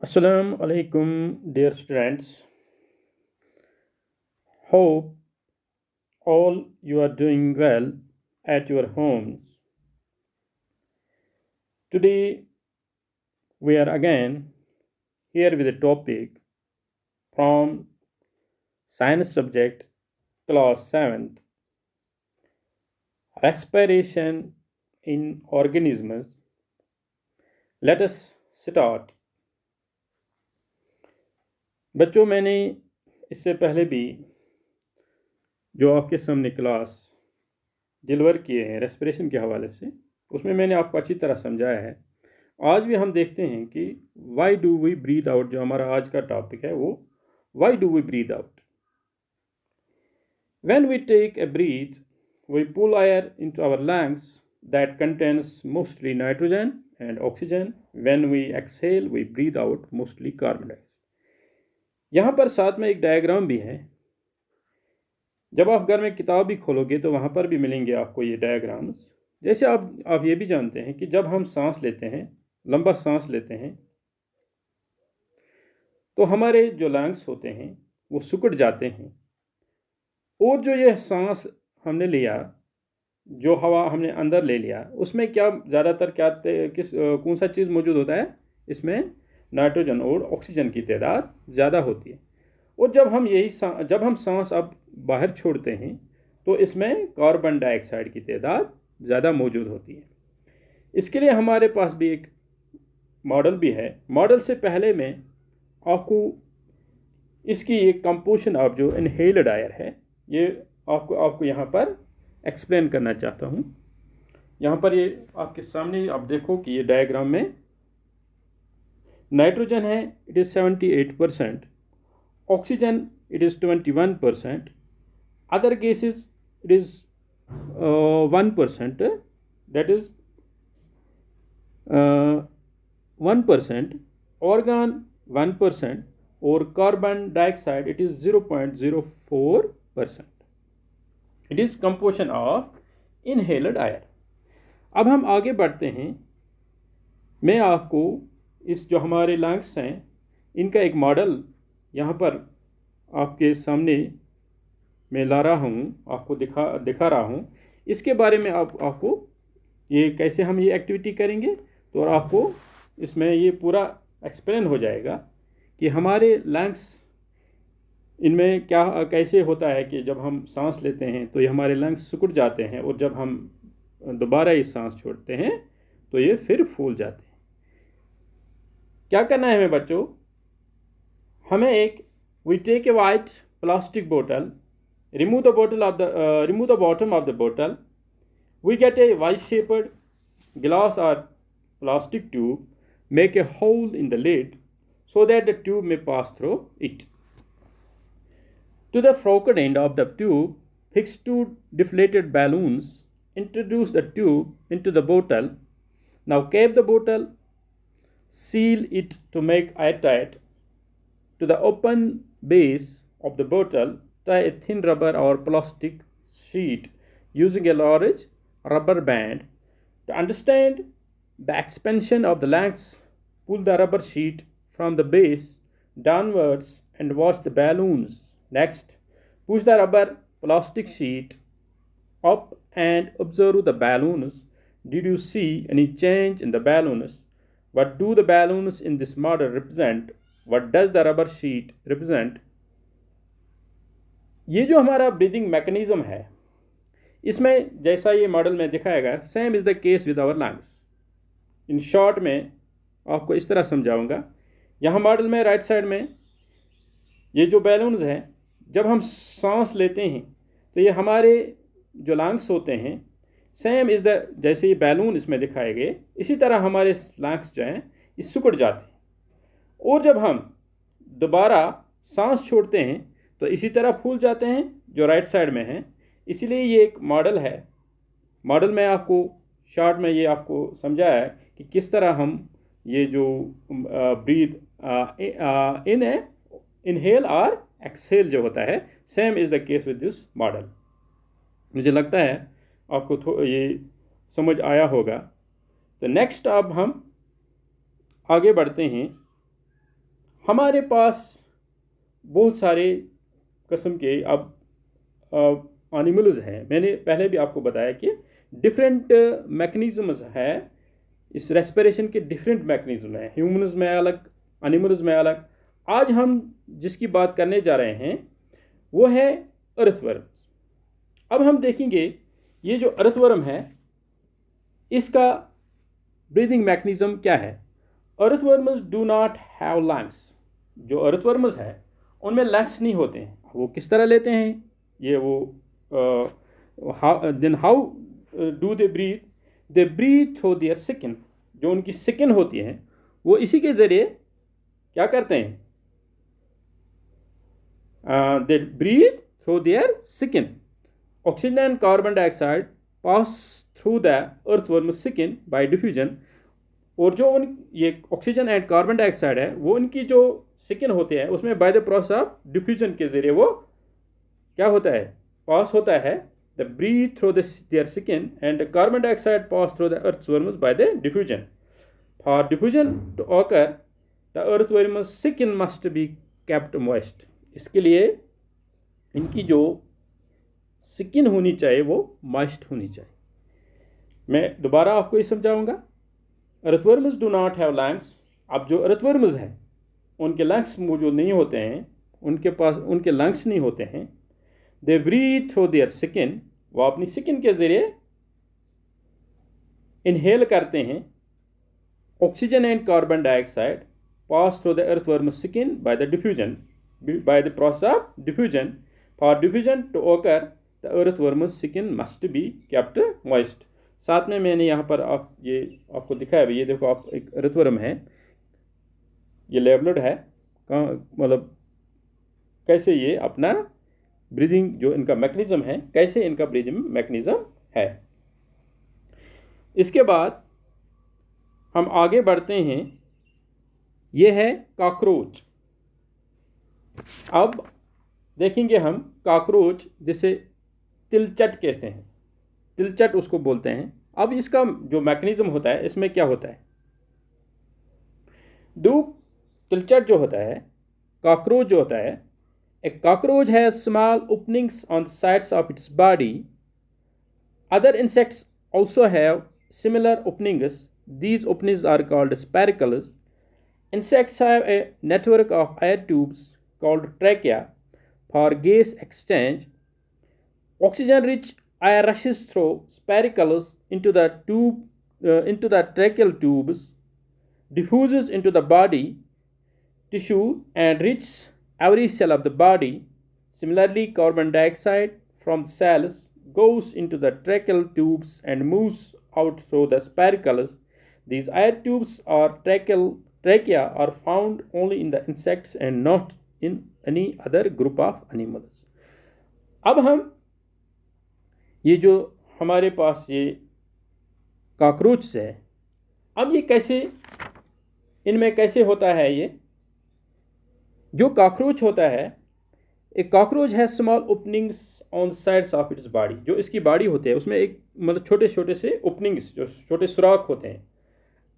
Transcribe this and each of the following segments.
Assalamu alaikum, dear students. Hope all you are doing well at your homes. Today we are again here with a topic from science subject class 7th, respiration in organisms. Let us start. बच्चों, मैंने इससे पहले भी जो आपके सामने class deliver किए हैं रेस्पिरेशन के हवाले से, उसमें मैंने आपको अच्छी तरह समझाया है। आज भी हम देखते हैं कि why do we breathe out, जो हमारा आज का टॉपिक है वो why do we breathe out. When we take a breath we pull air into our lungs that contains mostly nitrogen and oxygen. When we exhale we breathe out mostly carbon dioxide. यहाँ पर साथ में एक diagram भी है। जब आप घर में किताब भी खोलोगे तो वहाँ पर भी मिलेंगे आपको ये डायग्राम्स। जैसे आप ये भी जानते हैं कि जब हम सांस लेते हैं, लंबा सांस लेते हैं, तो हमारे जो लंग्स होते हैं वो सिकुड़ जाते हैं, और जो ये सांस हमने लिया, जो हवा हमने अंदर ले लिया, उसमें क्या ज़्यादातर कौन सा चीज़ मौजूद होता है? इसमें नाइट्रोजन और ऑक्सीजन की तादाद ज़्यादा होती है। और जब हम सांस अब बाहर छोड़ते हैं तो इसमें कार्बन डाइऑक्साइड की तादाद ज़्यादा मौजूद होती है। इसके लिए हमारे पास भी एक मॉडल भी है। मॉडल से पहले मैं आपको इसकी एक कंपोजिशन ऑफ जो इनहेल्ड एयर है ये आपको यहाँ पर एक्सप्लेन करना चाहता हूँ। यहाँ पर ये आपके सामने आप देखो कि ये डायग्राम में नाइट्रोजन है, it is 78%, oxygen it is 21%, other gases it is 1%, that is 1%, organ 1%, और carbon dioxide it is 0.04%. It is composition of inhaled air. अब हम आगे बढ़ते हैं। मैं आपको इस जो हमारे लंग्स हैं इनका एक मॉडल यहाँ पर आपके सामने मैं ला रहा हूँ, आपको दिखा रहा हूँ। इसके बारे में आपको ये कैसे हम ये एक्टिविटी करेंगे तो आपको इसमें ये पूरा एक्सप्लेन हो जाएगा कि हमारे लंग्स इनमें क्या कैसे होता है कि जब हम सांस लेते हैं तो ये हमारे लंग्स सिकुड़ जाते हैं, और जब हम दोबारा ये सांस छोड़ते हैं तो ये फिर फूल जाते हैं। क्या करना है हमें बच्चों? हमें we take a white plastic bottle, remove the bottom of the bottle. We get a Y-shaped glass or plastic tube, make a hole in the lid so that the tube may pass through it. To the forked end of the tube, fix two deflated balloons. Introduce the tube into the bottle. Now cap the bottle, seal it to make airtight. To the open base of the bottle, tie a thin rubber or plastic sheet using a large rubber band. To understand the expansion of the lungs, pull the rubber sheet from the base downwards and watch the balloons. Next, push the rubber plastic sheet up and observe the balloons. Did you see any change in the balloons? What do the balloons in this model represent? What does the rubber sheet represent? ये जो हमारा breathing mechanism है, इसमें जैसा ये model में दिखाया गया, same is the case with our lungs. In short में आपको इस तरह समझाऊंगा। यहाँ मॉडल में राइट साइड में ये जो बैलून्स हैं, जब हम सांस लेते हैं तो ये हमारे जो लंग्स होते हैं सेम इज़ द, जैसे ये बैलून इसमें दिखाए गए, इसी तरह हमारे लंग्स जो हैं ये सिकुड़ जाते हैं, और जब हम दोबारा सांस छोड़ते हैं तो इसी तरह फूल जाते हैं जो राइट साइड में है। इसीलिए ये एक मॉडल है। मॉडल में आपको शॉर्ट में ये आपको समझाया है कि किस तरह हम ये जो ब्रीथ इनहेल और एक्सहेल जो होता है, same is the case with this model. मुझे लगता है आपको ये समझ आया होगा। तो नेक्स्ट अब हम आगे बढ़ते हैं। हमारे पास बहुत सारे किस्म के अब एनिमल्स हैं। मैंने पहले भी आपको बताया कि डिफरेंट मैकेनिज़म्स है, इस रेस्पिरेशन के डिफरेंट मैकेनिज़्म हैं, ह्यूमन्स में अलग, एनिमल्स में अलग। आज हम जिसकी बात करने जा रहे हैं वो है अर्थवर्म। अब हम देखेंगे ये जो अर्थवर्म है इसका ब्रीदिंग मैकेनिज़्म क्या है। Earthworms do not have lungs. जो अर्थवर्म्स है उनमें लंग्स नहीं होते हैं। वो किस तरह लेते हैं ये, वो then how do they breathe? They breathe through their skin. जो उनकी स्किन होती है वो इसी के ज़रिए क्या करते हैं, they breathe through their skin. Oxygen and carbon dioxide pass through the earthworm skin by diffusion. और जो उन ये ऑक्सीजन एंड कार्बन डाइऑक्साइड है वो उनकी जो स्किन होते हैं उसमें by the process of diffusion के ज़रिए वो क्या होता है, पास होता है। The breathe through their skin and carbon dioxide pass through the earthworms by the diffusion. For diffusion to occur the earthworm's skin must be kept moist. इसके लिए इनकी जो स्किन होनी चाहिए वो मॉइस्ट होनी चाहिए। मैं दोबारा आपको ये समझाऊंगा। Earthworms do not have lungs. अब जो अर्थवर्म्स हैं उनके लंग्स मौजूद नहीं होते हैं, उनके पास उनके लंग्स नहीं होते हैं। They breathe through their skin. वो अपनी स्किन के ज़रिए इनहेल करते हैं oxygen and carbon dioxide pass through the earthworm skin by the diffusion, by the process of diffusion. For diffusion to occur the earthworm skin must be kept moist. साथ में मैंने यहाँ पर ये आपको दिखाया है, ये देखो आप, एक अर्थवर्म है, ये लेबल्ड है, मतलब कैसे ये अपना ब्रीदिंग जो इनका मैकेनिज़्म है, कैसे इनका ब्रीदिंग मैकेनिज़्म है। इसके बाद हम आगे बढ़ते हैं, ये है कॉकरोच। अब देखेंगे हम कॉकरोच, जिसे तिलचट कहते हैं, तिलचट उसको बोलते हैं। अब इसका जो मैकेनिज़्म होता है इसमें क्या होता है, तिलचट जो होता है, कॉकरोच जो होता है, a cockroach has small openings on the sides of its body. Other insects also have similar openings. These openings are called spiracles. Insects have a network of air tubes called trachea for gas exchange. Oxygen-rich air rushes through spiracles into the tracheal tubes, diffuses into the body tissue, and reaches every cell of the body. Similarly, carbon dioxide from cells goes into the tracheal tubes and moves out through the spiracles. These air tubes or trachea are found only in the insects and not in any other group of animals. अब हम ये जो हमारे पास ये cockroach है, अब ये कैसे, इनमें कैसे होता है ये जो कॉकरोच होता है। एक कॉकरोच है small openings on sides of its body. जो इसकी बॉडी होते हैं उसमें एक मतलब छोटे छोटे से ओपनिंग्स, जो छोटे सुराख होते हैं।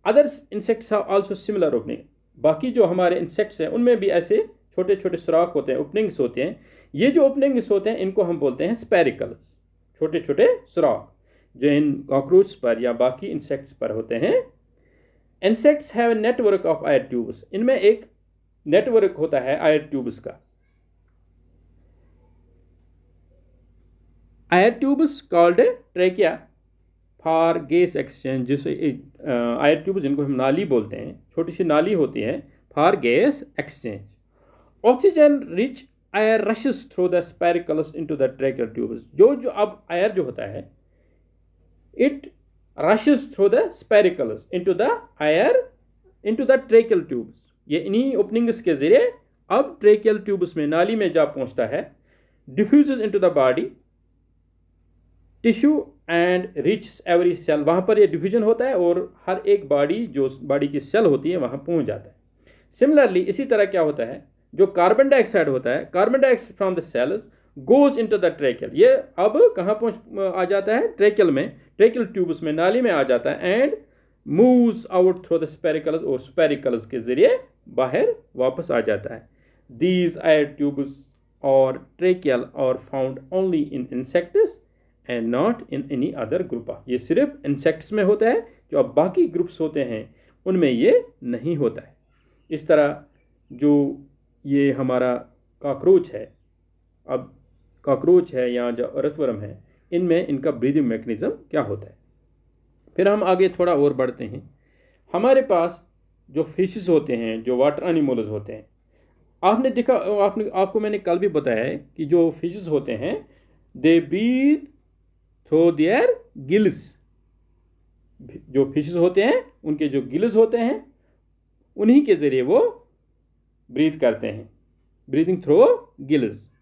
Others insects are also similar opening. बाकी जो हमारे इंसेक्ट्स हैं उनमें भी ऐसे छोटे छोटे सुराख होते हैं, ओपनिंग्स होते हैं। ये जो ओपनिंग्स होते हैं इनको हम बोलते हैं स्पेरिकल्स, छोटे छोटे सुराख जो इन कॉकरोच पर या बाकी इंसेक्ट्स पर होते हैं। Insects have a network of air tubes. इनमें एक नेटवर्क होता है एयर ट्यूब्स का। Air tubes called trachea for gas exchange. जिसे एयर ट्यूब्स जिनको हम नाली बोलते हैं, छोटी सी नाली होती है for gas exchange. Oxygen rich air rashes through the spiracles into the tracheal tubes. जो अब एयर जो होता है it rashes through the spiracles into the air into the tracheal tubes. ये इन्हीं ओपनिंग्स के ज़रिए अब ट्रेकियल ट्यूब्स में, नाली में जा पहुंचता है। Diffuses into the body tissue and reaches every cell. वहाँ पर ये डिफ्यूजन होता है और हर एक बॉडी, जो बॉडी की सेल होती है, वहाँ पहुँच जाता है। सिमिलरली इसी तरह क्या होता है, जो कार्बन डाइऑक्साइड होता है, carbon dioxide from the cells goes into the tracheal. ये अब कहाँ पहुँच आ जाता है, ट्रेकियल में, ट्रेकियल ट्यूब्स में, नाली में आ जाता है। And moves out through the spiracles और स्पेरिकल्स के जरिए बाहर वापस आ जाता है। दीज एयर ट्यूब्स और ट्रेकियल और found only in insects and not in any other group. ये सिर्फ इंसेक्ट्स में होता है, जो अब बाकी ग्रुप्स होते हैं उनमें ये नहीं होता है। इस तरह जो ये हमारा कॉकरोच है, अब कॉकरोच है या जो अर्थवर्म है, इनमें इनका ब्रीदिंग मैकेनिज्म क्या होता है। फिर हम आगे थोड़ा और बढ़ते हैं। हमारे पास जो फिशेस होते हैं, जो वाटर एनिमल्स होते हैं, आपने देखा, आपको मैंने कल भी बताया है कि जो फिशेस होते हैं they breathe through their gills. जो फिशेस होते हैं उनके जो गिल्स होते हैं उन्हीं के ज़रिए वो ब्रीथ करते हैं, ब्रीदिंग थ्रू गिल्स।